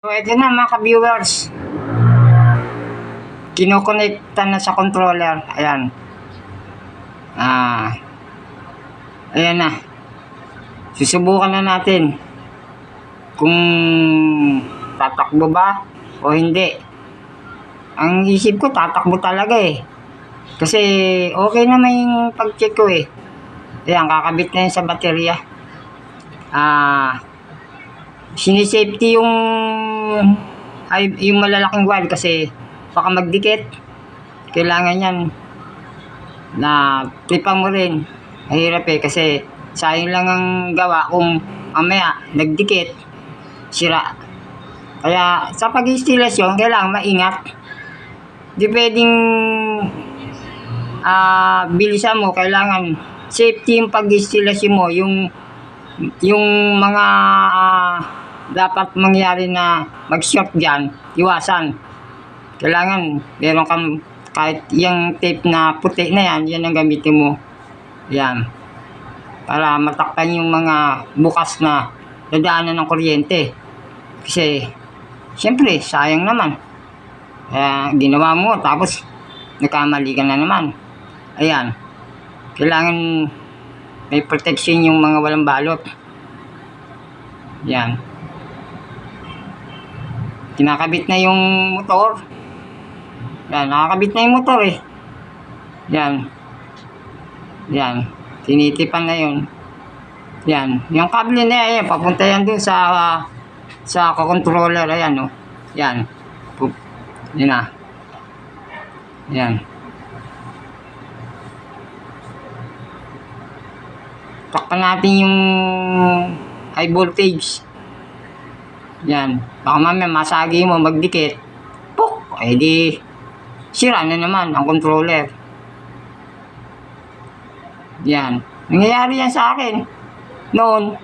So, ito na mga ka-viewers. Kinokonekta na sa controller. Ayan. Ayan na. Susubukan na natin kung tatakbo ba o hindi. Ang isip ko tatakbo talaga eh. Kasi okay naman yung pag-check ko eh. Ayan, kakabit na yun sa baterya. Sinisafety yung malalaking wire kasi baka magdikit. Kailangan yan na tripan mo rin. Mahirap eh kasi sayang lang ang gawa kung mamaya nagdikit, sira. Kaya sa pag-instalasyon kailangan maingat. Di pwedeng bilisan mo, kailangan safety yung pag-instalasyon mo, yung mga dapat mangyari na mag-short dyan, iwasan. Kailangan meron kang kahit yung tape na puti na yan ang gamitin mo. Yan. Para matakpan yung mga bukas na dadaanan ng kuryente. Kasi, siyempre, sayang naman. Kaya, ginawa mo, tapos, nagkamali ka na naman. Ayan. Kailangan may protection yung mga walang balot. Yan. Kinakabit na yung motor. Yan, nakakabit na yung motor eh. Yan. Yan. Tinitipan na yun. Yan. Yung kable na yan, papunta yan dun sa controller. Ayan, oh. Yan. Yan na. Yan. Takpan natin yung high voltage. Yan. Baka mamaya masagi mo, magdikit. Puk! Eh di, sira na naman ang controller. Yan. Nangyayari yan sa akin. Noon.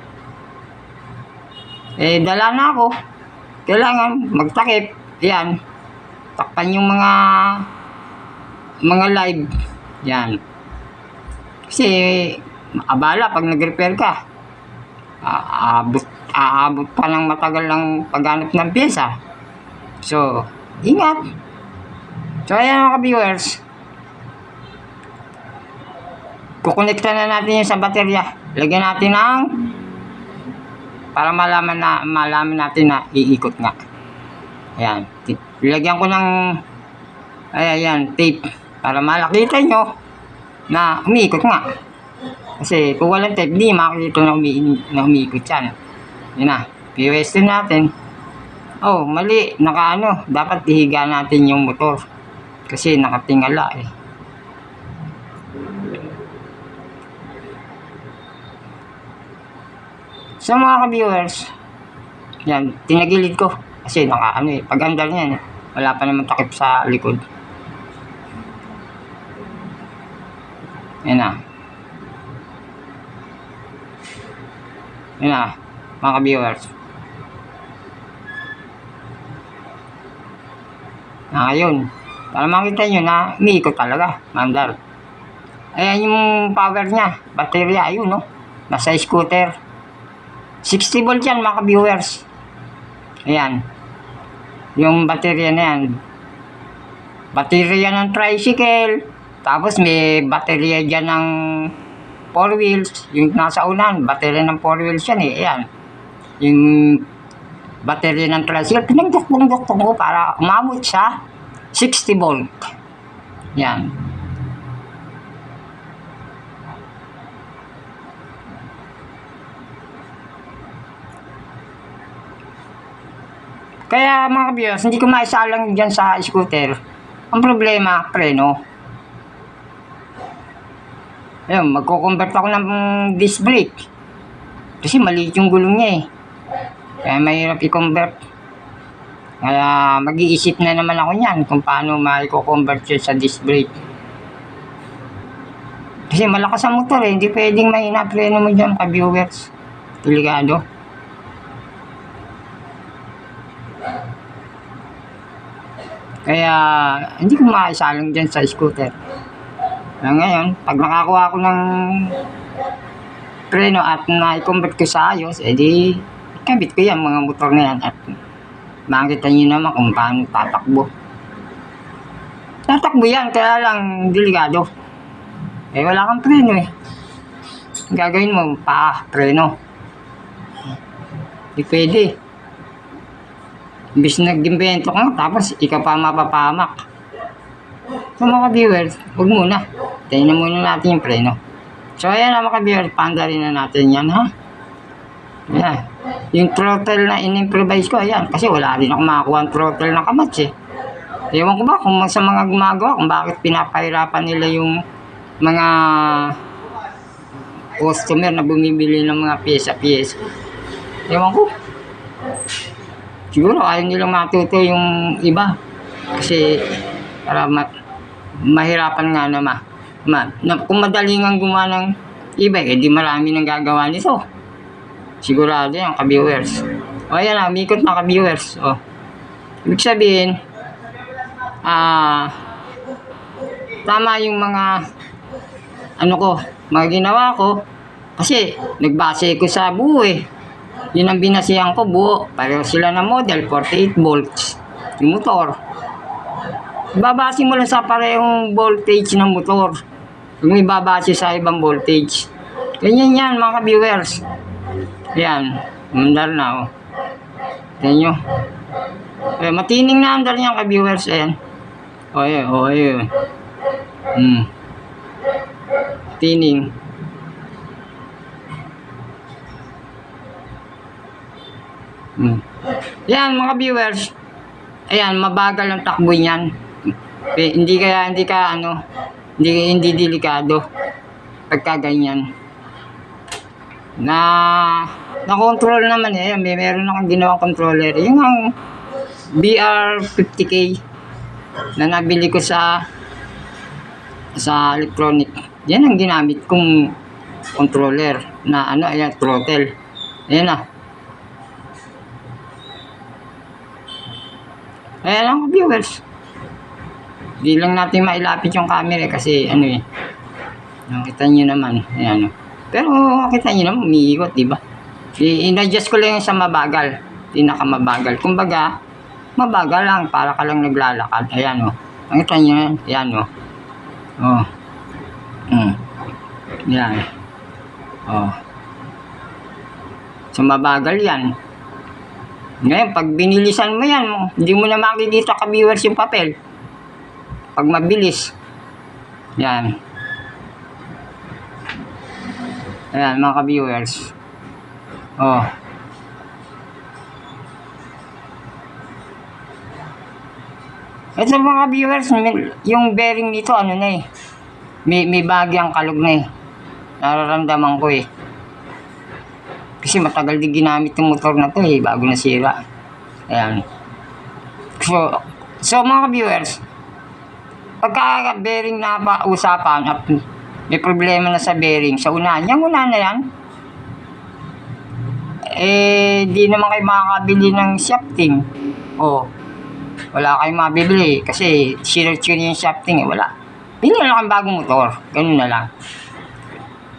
Eh, dala na ako. Kailangan magtakip. Yan. Takpan yung mga live. Yan. Kasi, abala pag nag-repair ka. Aabot pa ng matagal ng paghanap ng pyesa. So, ingat. So, ayan mga ka-viewers. Kukonekta na natin yung sa baterya. Lagyan natin para malaman natin na iikot nga. Ayan. Lagyan ko ng ayan, tape para malakita nyo na umiikot nga. Kasi kung walang tape, di makikita na umiikot yan. Yan na. POS natin. Oh, mali. Dapat ihiga natin yung motor. Kasi nakatingala eh. So mga ka-viewers, yan, tinagilid ko. Kasi pag-andar niyan, wala pa naman takip sa likod. Yan na. Yan na, mga ka-viewers. Ngayon, para makita nyo na umiikot talaga, mandar. Ayan yung power niya, baterya, ayun no, nasa scooter. 60 volt yan mga ka-viewers. Ayan. Yung baterya na yan. Baterya ng tricycle. Tapos may baterya dyan ng 4 wheels. Yung nasa unan, baterya ng 4 wheels yan eh. Ayan. Yung baterya ng tricycle, pinagduktong ko para umabot sa 60 volt. Yan. Kaya mga ka-viewers, hindi ko maisalang dyan sa scooter. Ang problema, preno. Ayun, magko-convert ako ng disc brake. Kasi maliit yung gulong niya eh. Kaya mahirap i-convert. Kaya mag-iisip na naman ako niyan kung paano ma-convert yun sa disc brake. Kasi malakas ang motor eh. Hindi pwedeng mahina preno mo dyan ka-viewers. Delikado. Kaya hindi ko maisalang dyan sa scooter. Kaya ngayon, pag nakakuha ko ng preno at na-convert ko sa ayos, edi kabit ko yan mga motor na yan at Makikita nyo naman kung paano tatakbo. Tatakbo yan, kaya lang delikado. Eh, wala kang preno eh. Ang gagawin mo, preno. Hindi pwede. Imbis nag-invento ka, tapos ikaw pa mapapahamak. So mga viewers, huwag muna. Tayo na muna natin yung preno. So ayan na mga viewers, paanda rin na natin yan ha. Ayan. Yung throttle na in-improvise ko, ayan. Kasi wala rin ako makakuha ang throttle ng kamats eh. Ewan ko ba kung sa mga gumagawa, kung bakit pinapahirapan nila yung mga customer na bumibili ng mga pyesa-pyesa. Ewan ko. Siguro ayaw nilang matuto yung iba. Kasi para mahirapan nga kung madaling ang gumawa ng iba, eh di marami nang gagawa nito. Sigurado yan, ka-viewers. O ayan na, umikot na ka-viewers. O. Ibig sabihin, tama yung mga mga ginawa ko. Kasi nagbase ko sa buo eh. Yun ang binasihan ko, buo. Pareho sila na model, 48 volts. Yung motor. Babase mo lang sa parehong voltage ng motor. Huwag mo ibabase sa ibang voltage. Ganyan yan mga viewers. Yan. Mandar na oh. Tignan nyo. Eh, matining na andar niyan ka-viewers. Ayan. O ayun. Tining. Yan mga viewers. Ayan, mabagal ang takbo niyan. Hindi delikado pagka ganyan. Na-control naman eh. Meron akong ginawang controller. Yung ang BR50K na nabili ko sa electronic. Yan ang ginamit kong controller na ayan, throttle. Ayan na. Ayan lang viewers. Di lang natin mailapit yung camera kasi nakita nyo naman. Ayan. Pero nakita nyo naman, umiikot, diba? In-adjust ko lang yung sa mabagal. Pinakamabagal. Kumbaga, mabagal lang, para ka lang naglalakad. Ayan o. Nakita nyo yan? Ayan o. Oh. Yan. Oh. So mabagal yan. Ngayon, pag binilisan mo yan, hindi mo na makikita ka-viewers yung papel. Pag mabilis. Yan. Ayan, mga ka-viewers. Oh. Ito mga viewers, yung bearing nito, may bagyang kalog na eh. Nararamdaman ko eh. Kasi matagal din ginamit yung motor na to eh, bago nasira. Ayan. So mga viewers, pagka bearing na usapan at may problema na sa bearing, sa unahan, yung unahan na yan, eh, di naman kayo makakabili ng shafting. Wala kayong mabibili kasi sirot-sirot yung shafting eh, wala. Hindi na lang bagong motor, ganun na lang.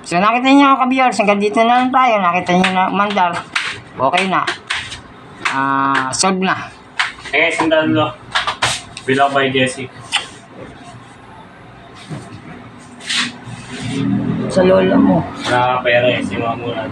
So nakita niyo mga ka-viewers, hanggang dito na lang tayo. Nakita niyo na mandar. Okay na. Solve na. Eh, sandal lo. Bilang by Jessie. Sa lola mo. Nakakapera eh, si Mama muna.